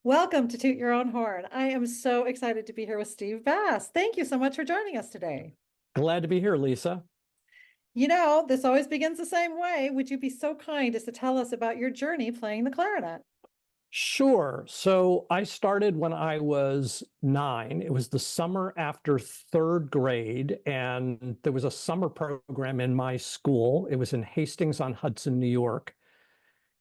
Welcome to Toot Your Own Horn. I am so excited to be here with Steve Bass. Thank you so much for joining us today. Glad to be here, Lisa. This always begins the same way. Would you be so kind as to tell us about your journey playing the clarinet? Sure. So I started when I was 9. It was the summer after third grade, and there was a summer program in my school. It was in Hastings-on-Hudson, New York.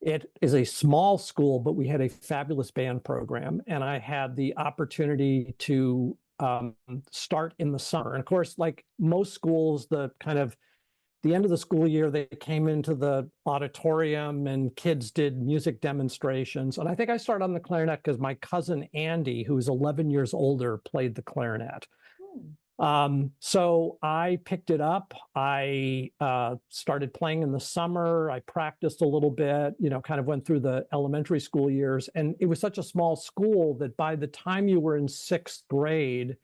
It is a small school, but we had a fabulous band program, and I had the opportunity to start in the summer. And of course, like most schools, the end of the school year, they came into the auditorium and kids did music demonstrations. And I think I started on the clarinet because my cousin Andy, who was 11 years older, played the clarinet. So I picked it up. I started playing in the summer. I practiced a little bit, kind of went through the elementary school years. And it was such a small school that by the time you were in sixth grade,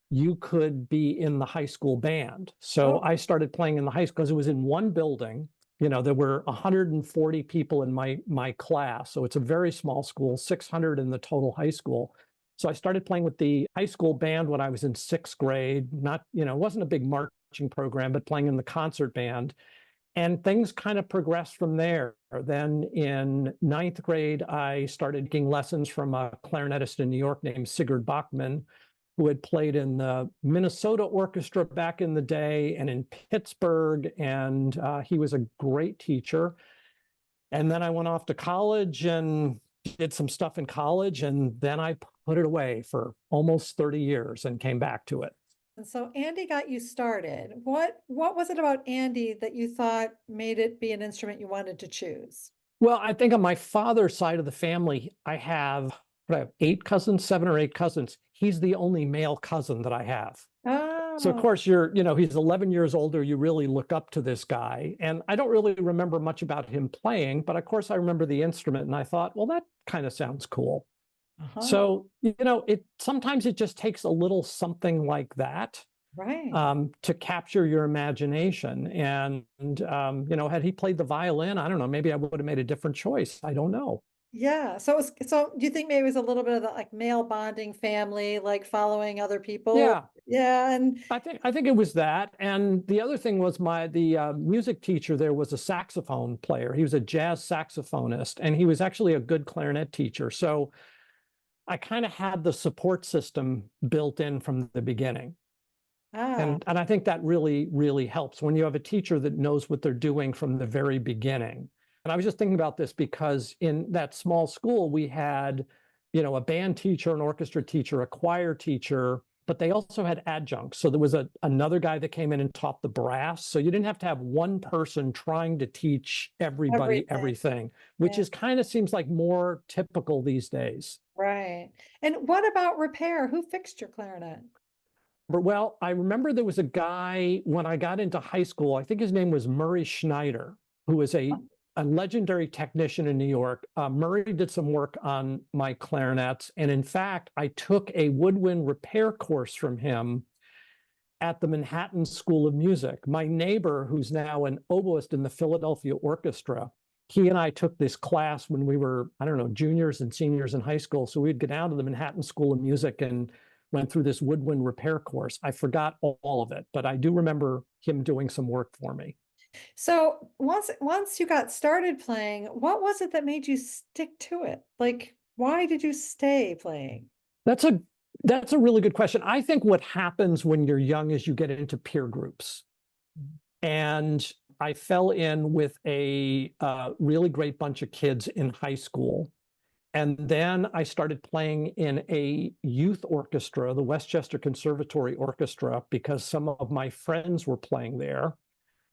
you could be in the high school band. So I started playing in the high school because it was in one building. There were 140 people in my class. So it's a very small school, 600 in the total high school. So I started playing with the high school band when I was in sixth grade. Not, it wasn't a big marching program, but playing in the concert band. And things kind of progressed from there. Then in ninth grade, I started taking lessons from a clarinetist in New York named Sigurd Bachman, who had played in the Minnesota Orchestra back in the day and in Pittsburgh. And he was a great teacher. And then I went off to college and did some stuff in college. And then I put it away for almost 30 years and came back to it. And so Andy got you started. What was it about Andy that you thought made it be an instrument you wanted to choose? Well, I think on my father's side of the family, I have 8 cousins, 7 or 8 cousins. He's the only male cousin that I have. So of course he's 11 years older. You really look up to this guy. And I don't really remember much about him playing, but of course I remember the instrument and I thought, well, that kind of sounds cool. So, sometimes it just takes a little something like that. Right. To capture your imagination. And, had he played the violin, I don't know, maybe I would have made a different choice. I don't know. Yeah. So do you think maybe it was a little bit of the like male bonding family, like following other people? Yeah. Yeah. And I think it was that. And the other thing was the music teacher there was a saxophone player. He was a jazz saxophonist, and he was actually a good clarinet teacher. So I kind of had the support system built in from the beginning. And I think that really, really helps when you have a teacher that knows what they're doing from the very beginning. And I was just thinking about this because in that small school, we had, a band teacher, an orchestra teacher, a choir teacher, but they also had adjuncts. So there was another guy that came in and taught the brass. So you didn't have to have one person trying to teach everybody everything, which is kind of seems like more typical these days. Right. And what about repair? Who fixed your clarinet? Well, I remember there was a guy when I got into high school, I think his name was Murray Schneider, who was a legendary technician in New York. Murray did some work on my clarinets. And in fact, I took a woodwind repair course from him at the Manhattan School of Music. My neighbor, who's now an oboist in the Philadelphia Orchestra, he and I took this class when we were, I don't know, juniors and seniors in high school. So we'd go down to the Manhattan School of Music and went through this woodwind repair course. I forgot all of it, but I do remember him doing some work for me. So once you got started playing, what was it that made you stick to it? Like, why did you stay playing? That's a really good question. I think what happens when you're young is you get into peer groups. And I fell in with a really great bunch of kids in high school. And then I started playing in a youth orchestra, the Westchester Conservatory Orchestra, because some of my friends were playing there.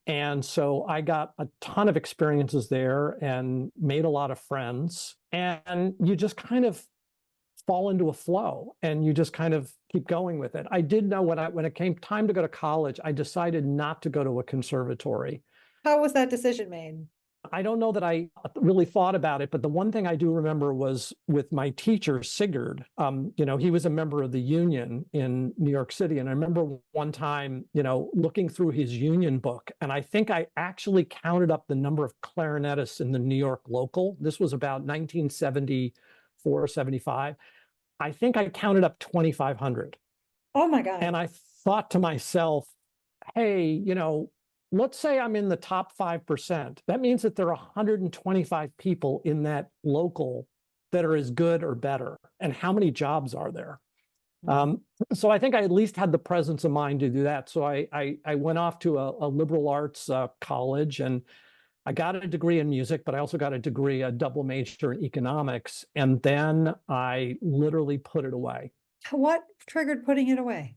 And so I got a ton of experiences there and made a lot of friends. And you just kind of fall into a flow and you just kind of keep going with it. I did know when it came time to go to college, I decided not to go to a conservatory. How was that decision made? I don't know that I really thought about it, but the one thing I do remember was with my teacher, Sigurd. He was a member of the union in New York City. And I remember one time, looking through his union book, and I think I actually counted up the number of clarinetists in the New York local. This was about 1970 74, 75. I think I counted up 2,500. Oh my God. And I thought to myself, hey, let's say I'm in the top 5%. That means that there are 125 people in that local that are as good or better. And how many jobs are there? So I think I at least had the presence of mind to do that. So I went off to a liberal arts college, and I got a degree in music, but I also got a double major in economics. And then I literally put it away. What triggered putting it away?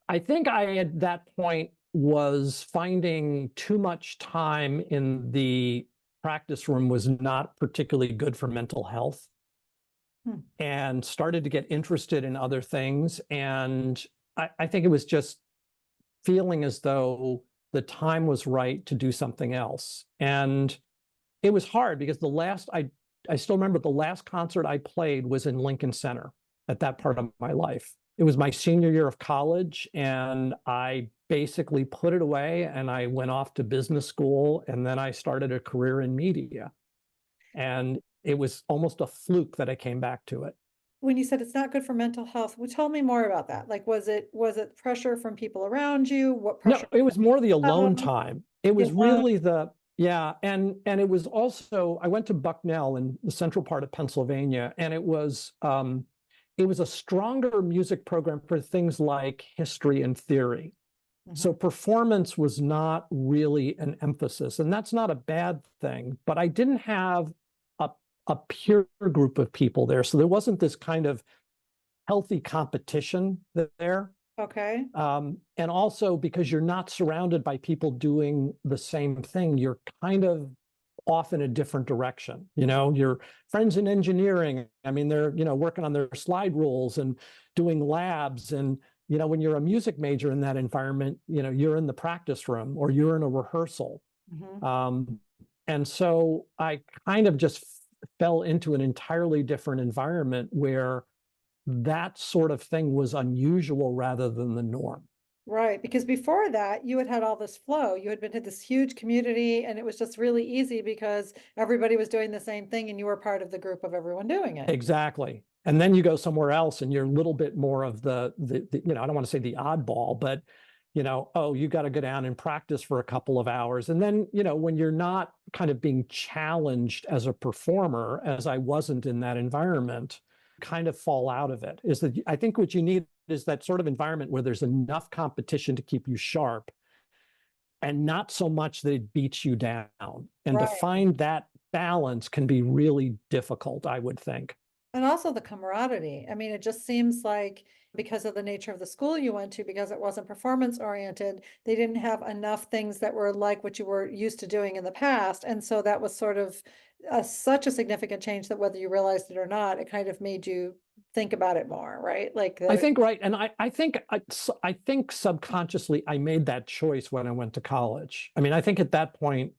I think I, at that point, was finding too much time in the practice room was not particularly good for mental health, and started to get interested in other things. And I think it was just feeling as though the time was right to do something else. And it was hard because I still remember the last concert I played was in Lincoln Center at that part of my life. It was my senior year of college, and I basically put it away, and I went off to business school, and then I started a career in media. And it was almost a fluke that I came back to it. When you said it's not good for mental health, well, tell me more about that. Like, was it pressure from people around you? What No, pressure? it was more the alone time. It was Alone? really yeah. And it was also, I went to Bucknell in the central part of Pennsylvania, and it was a stronger music program for things like history and theory. So performance was not really an emphasis, and that's not a bad thing, but I didn't have a peer group of people there. So there wasn't this kind of healthy competition there. Okay. And also because you're not surrounded by people doing the same thing, you're kind of off in a different direction. Your friends in engineering, I mean, they're, working on their slide rules and doing labs. And, when you're a music major in that environment, you're in the practice room or you're in a rehearsal. And so I kind of just fell into an entirely different environment where that sort of thing was unusual rather than the norm. Right, because before that, you had all this flow. You had been to this huge community, and it was just really easy because everybody was doing the same thing, and you were part of the group of everyone doing it. Exactly. And then you go somewhere else, and you're a little bit more of the I don't want to say the oddball, but oh, you got to go down and practice for a couple of hours. And then, when you're not kind of being challenged as a performer, as I wasn't in that environment, kind of fall out of it. Is that I think what you need is that sort of environment where there's enough competition to keep you sharp and not so much that it beats you down. And to find that balance can be really difficult, I would think. And also the camaraderie. I mean, it just seems like because of the nature of the school you went to, because it wasn't performance oriented, they didn't have enough things that were like what you were used to doing in the past. And so that was sort of such a significant change that whether you realized it or not, it kind of made you think about it more, right? Like I think right. And I think subconsciously I made that choice when I went to college. I mean, I think at that point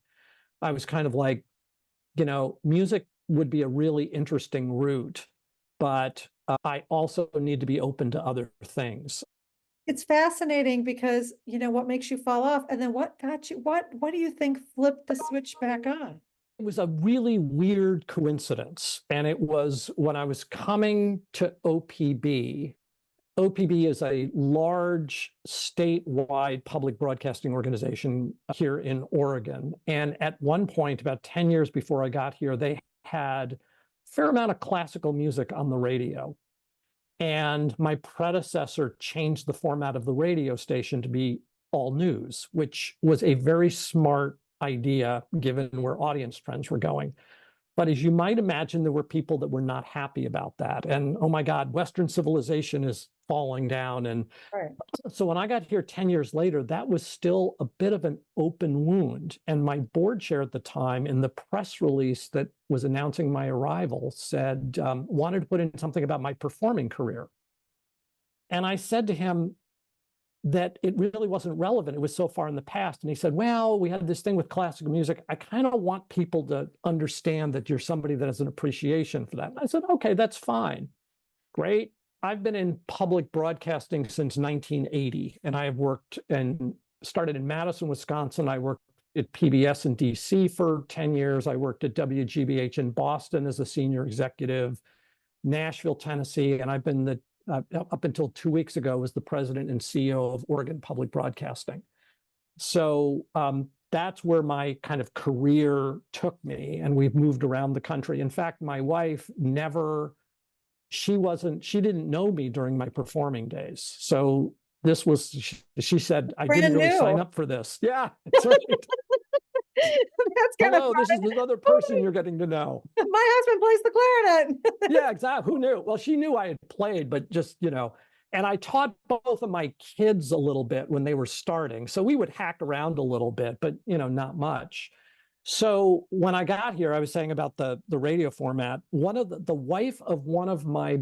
I was kind of like, music would be a really interesting route, but I also need to be open to other things. it's fascinating because what makes you fall off, and then what got you, what do you think flipped the switch back on? It was a really weird coincidence. And it was when I was coming to OPB. OPB is a large statewide public broadcasting organization here in Oregon. And at one point, about 10 years before I got here, they had a fair amount of classical music on the radio. And my predecessor changed the format of the radio station to be all news, which was a very smart idea given where audience trends were going. But as you might imagine, there were people that were not happy about that. And oh my God, Western civilization is falling down. And so when I got here 10 years later, that was still a bit of an open wound. And my board chair at the time, in the press release that was announcing my arrival, said, wanted to put in something about my performing career. And I said to him that it really wasn't relevant. It was so far in the past. And he said, well, we had this thing with classical music. I kind of want people to understand that you're somebody that has an appreciation for that. And I said, okay, that's fine. Great. I've been in public broadcasting since 1980, and I have worked and started in Madison, Wisconsin. I worked at PBS in DC for 10 years. I worked at WGBH in Boston as a senior executive, Nashville, Tennessee, and I've been the up until 2 weeks ago was the president and CEO of Oregon Public Broadcasting. So that's where my kind of career took me, and we've moved around the country. In fact, my wife she didn't know me during my performing days. So this was, she said, I didn't Brand really sign new. up for this. Yeah, that's right. That's kind of Hello, this is another person you're getting to know. My husband plays the clarinet. Yeah, exactly. Who knew? Well, she knew I had played, but just, and I taught both of my kids a little bit when they were starting. So we would hack around a little bit, but, not much. So when I got here, I was saying about the radio format, one of the wife of one of my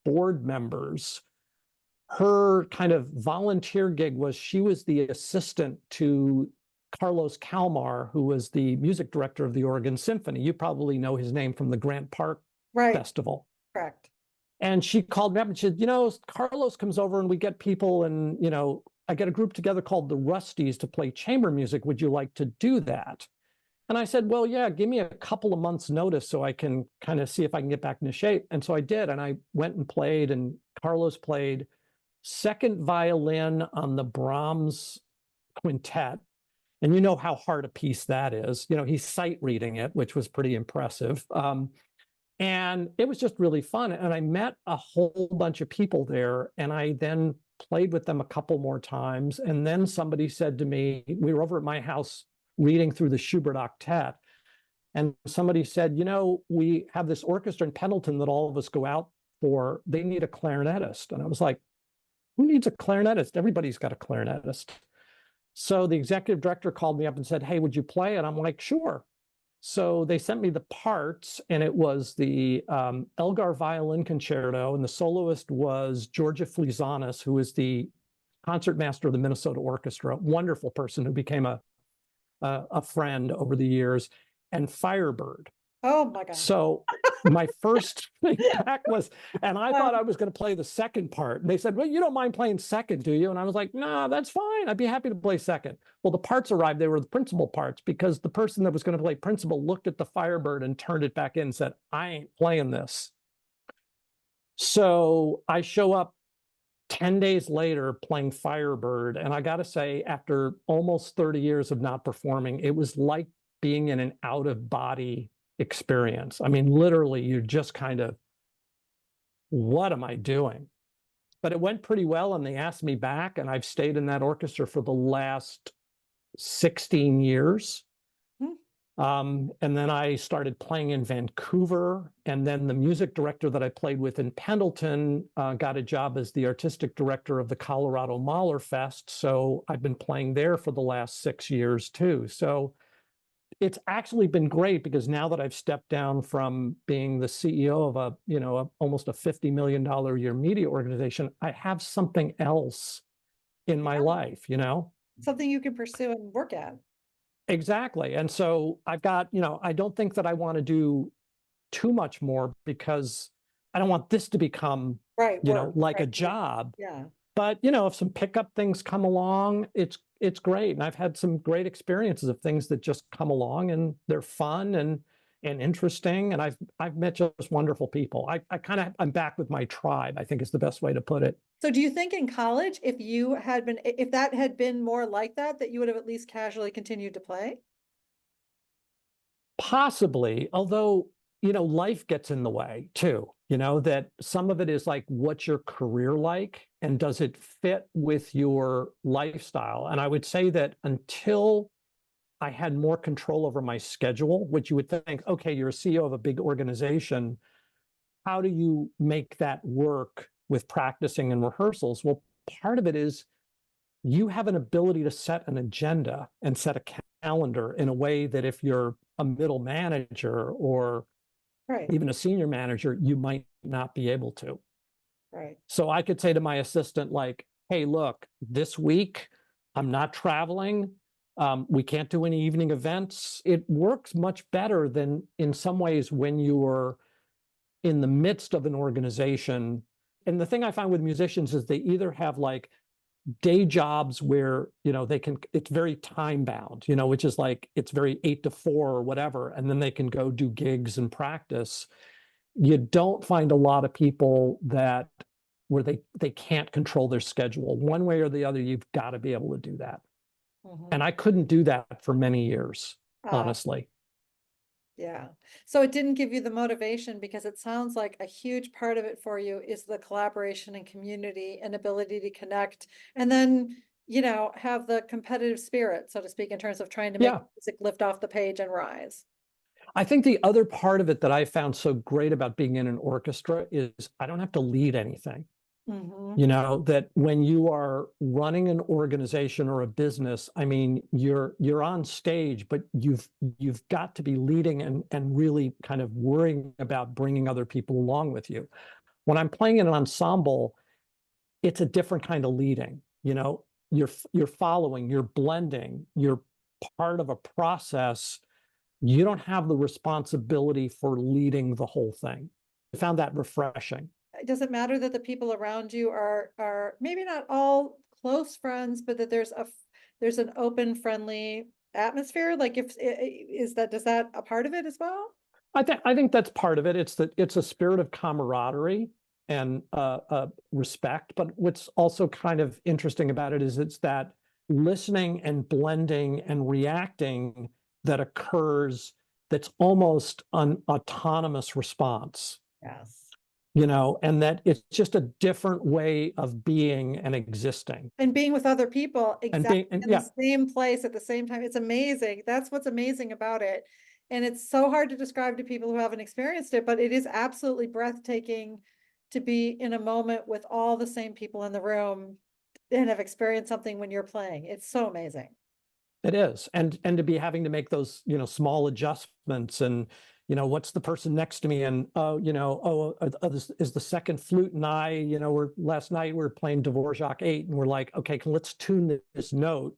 board members, her kind of volunteer gig was she was the assistant to Carlos Kalmar, who was the music director of the Oregon Symphony. You probably know his name from the Grant Park Festival. Correct. And she called me up and she said, Carlos comes over and we get people and, I get a group together called the Rusties to play chamber music. Would you like to do that? And I said, well, yeah, give me a couple of months notice so I can kind of see if I can get back into shape. And so I did. And I went and played, and Carlos played second violin on the Brahms quintet. And you know how hard a piece that is. He's sight reading it, which was pretty impressive. And it was just really fun. And I met a whole bunch of people there. And I then played with them a couple more times. And then somebody said to me, we were over at my house reading through the Schubert octet. And somebody said, we have this orchestra in Pendleton that all of us go out for. They need a clarinetist. And I was like, who needs a clarinetist? Everybody's got a clarinetist. So the executive director called me up and said, hey, would you play? And I'm like, sure. So they sent me the parts, and it was the Elgar Violin Concerto, and the soloist was Georgia Flizanis, who is the concertmaster of the Minnesota Orchestra, wonderful person who became a friend over the years, and Firebird. Oh my God. So my first thing back was, and I thought I was going to play the second part. And they said, well, you don't mind playing second, do you? And I was like, no, that's fine. I'd be happy to play second. Well, the parts arrived. They were the principal parts, because the person that was going to play principal looked at the Firebird and turned it back in and said, I ain't playing this. So I show up 10 days later playing Firebird. And I got to say, after almost 30 years of not performing, it was like being in an out-of-body experience. I mean, literally, you're just kind of, what am I doing? But it went pretty well, and they asked me back, and I've stayed in that orchestra for the last 16 years. And then I started playing in Vancouver, and then the music director that I played with in Pendleton got a job as the artistic director of the Colorado Mahler Fest. So I've been playing there for the last 6 years too. So it's actually been great, because now that I've stepped down from being the CEO of almost a $50 million a year media organization, I have something else in my life, Something you can pursue and work at. Exactly. And so I've got, I don't think that I want to do too much more, because I don't want this to become, like a job. Yeah. But, if some pickup things come along, it's great. And I've had some great experiences of things that just come along, and they're fun and interesting. And I've met just wonderful people. I'm back with my tribe, I think is the best way to put it. So do you think in college, if that had been more like that you would have at least casually continued to play? Possibly, although, life gets in the way too, that some of it is like, what's your career like? And does it fit with your lifestyle? And I would say that until I had more control over my schedule, which you would think, okay, you're a CEO of a big organization, how do you make that work with practicing and rehearsals? Well, part of it is you have an ability to set an agenda and set a calendar in a way that if you're a middle manager or even a senior manager, you might not be able to. Right. So I could say to my assistant, like, hey, look, this week I'm not traveling. We can't do any evening events. It works much better than in some ways when you're in the midst of an organization. And the thing I find with musicians is they either have like day jobs where, it's very time bound, which is like, it's very 8 to 4 or whatever, and then they can go do gigs and practice. You don't find a lot of people where they can't control their schedule. One way or the other, you've got to be able to do that. Mhm. And I couldn't do that for many years, Ah, honestly. yeah. So it didn't give you the motivation because it sounds like a huge part of it for you is the collaboration and community and ability to connect and then, have the competitive spirit, so to speak, in terms of trying to make Yeah. music lift off the page and rise. I think the other part of it that I found so great about being in an orchestra is I don't have to lead anything. Hmm. That when you are running an organization or a business, I mean, you're on stage, but you've got to be leading and really kind of worrying about bringing other people along with you. When I'm playing in an ensemble, it's a different kind of leading. You're following, you're blending, you're part of a process. You don't have the responsibility for leading the whole thing. I found that refreshing. Does it matter that the people around you are maybe not all close friends, but that there's an open, friendly atmosphere? Like does that a part of it as well? I think that's part of it. It's a spirit of camaraderie and respect. But what's also kind of interesting about it is it's that listening and blending and reacting that occurs that's almost an autonomous response, Yes. and that it's just a different way of being and existing And being with other people and exactly being, and in the yeah, same place at the same time. It's amazing. That's what's amazing about it. And it's so hard to describe to people who haven't experienced it, but it is absolutely breathtaking to be in a moment with all the same people in the room and have experienced something when you're playing. It's so amazing. it is. And to be having to make those, small adjustments and, what's the person next to me? And, this is the second flute. And last night we were playing Dvorak 8 and we're like, okay, let's tune this note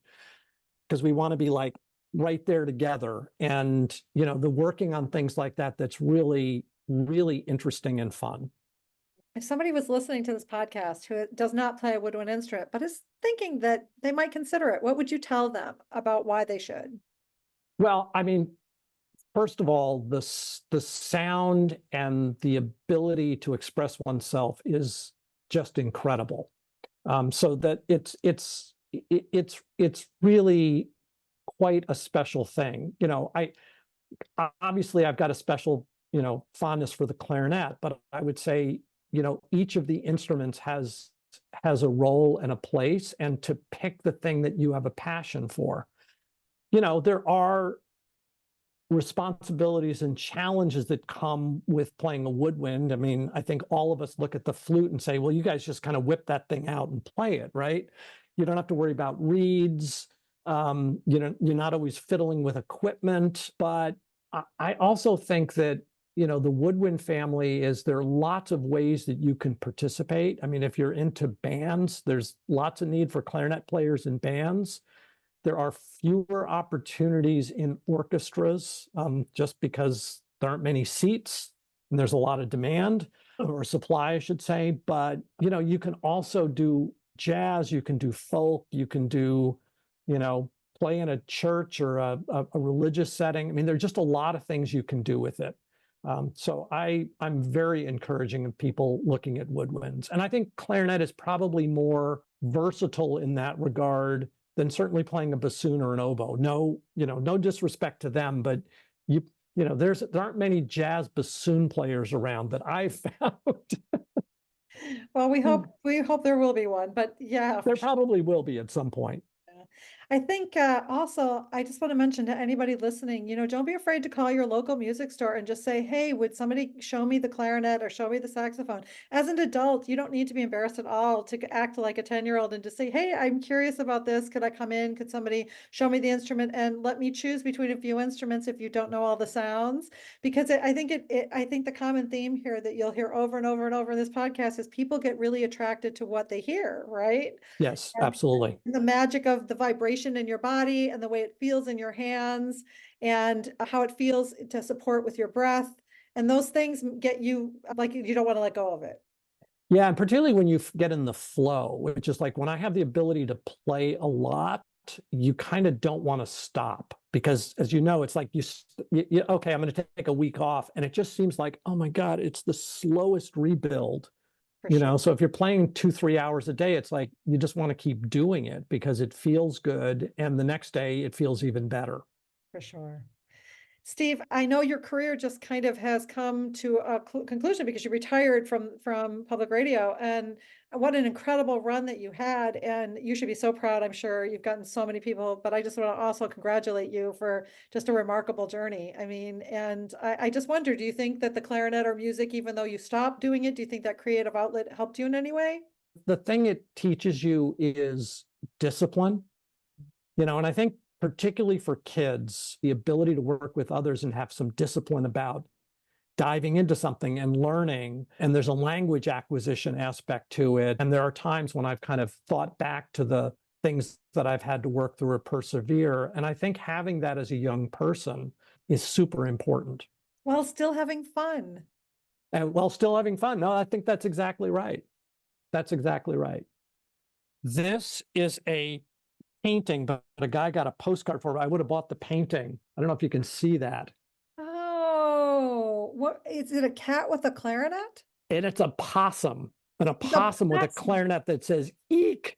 because we want to be like right there together. And, the working on things like that, that's really, really interesting and fun. If somebody was listening to this podcast who does not play a woodwind instrument, but is thinking that they might consider it, what would you tell them about why they should? Well, I mean, first of all, the sound and the ability to express oneself is just incredible. So that it's really quite a special thing. Obviously I've got a special fondness for the clarinet, but I would say each of the instruments has a role and a place, and to pick the thing that you have a passion for. There are responsibilities and challenges that come with playing a woodwind. I mean, I think all of us look at the flute and say, well, you guys just kind of whip that thing out and play it, right? You don't have to worry about reeds. You're not always fiddling with equipment. But I also think that, the woodwind family there are lots of ways that you can participate. I mean, if you're into bands, there's lots of need for clarinet players in bands. There are fewer opportunities in orchestras, just because there aren't many seats and there's a lot of demand or supply, I should say. But, you can also do jazz, you can do folk, you can do, play in a church or a religious setting. I mean, there's just a lot of things you can do with it. So I'm very encouraging of people looking at woodwinds. And I think clarinet is probably more versatile in that regard than certainly playing a bassoon or an oboe. No disrespect to them, but there aren't many jazz bassoon players around that I've found. Well, we hope there will be one, but yeah, for There sure. probably will be at some point. I think also, I just want to mention to anybody listening, don't be afraid to call your local music store and just say, hey, would somebody show me the clarinet or show me the saxophone? As an adult, you don't need to be embarrassed at all to act like a 10-year-old and just say, hey, I'm curious about this. Could I come in? Could somebody show me the instrument and let me choose between a few instruments if you don't know all the sounds? Because I think the common theme here that you'll hear over and over and over in this podcast is people get really attracted to what they hear, right? Yes, And absolutely. the magic of the vibration in your body and the way it feels in your hands and how it feels to support with your breath. And those things get you like you don't want to let go of it. Yeah, and particularly when you get in the flow, which is like when I have the ability to play a lot, you kind of don't want to stop because, as you know, it's like okay, I'm going to take a week off, and it just seems like, oh my God, it's the slowest rebuild. For sure. So if you're playing 2, 3 hours a day, it's like you just want to keep doing it because it feels good, and the next day it feels even better. For sure. Steve, I know your career just kind of has come to a conclusion because you retired from public radio, and what an incredible run that you had. And you should be so proud. I'm sure you've gotten so many people, but I just want to also congratulate you for just a remarkable journey. I mean, and I just wonder, do you think that the clarinet or music, even though you stopped doing it, do you think that creative outlet helped you in any way? The thing it teaches you is discipline. And I think particularly for kids, the ability to work with others and have some discipline about diving into something and learning. And there's a language acquisition aspect to it. And there are times when I've kind of thought back to the things that I've had to work through or persevere. And I think having that as a young person is super important. While still having fun. And while still having fun. No, I think that's exactly right. That's exactly right. This is a painting, but a guy got a postcard for it. I would have bought the painting. I don't know if you can see that. Oh, what is it? A cat with a clarinet? And it's a possum, and a The possum with a That's clarinet that says "eek."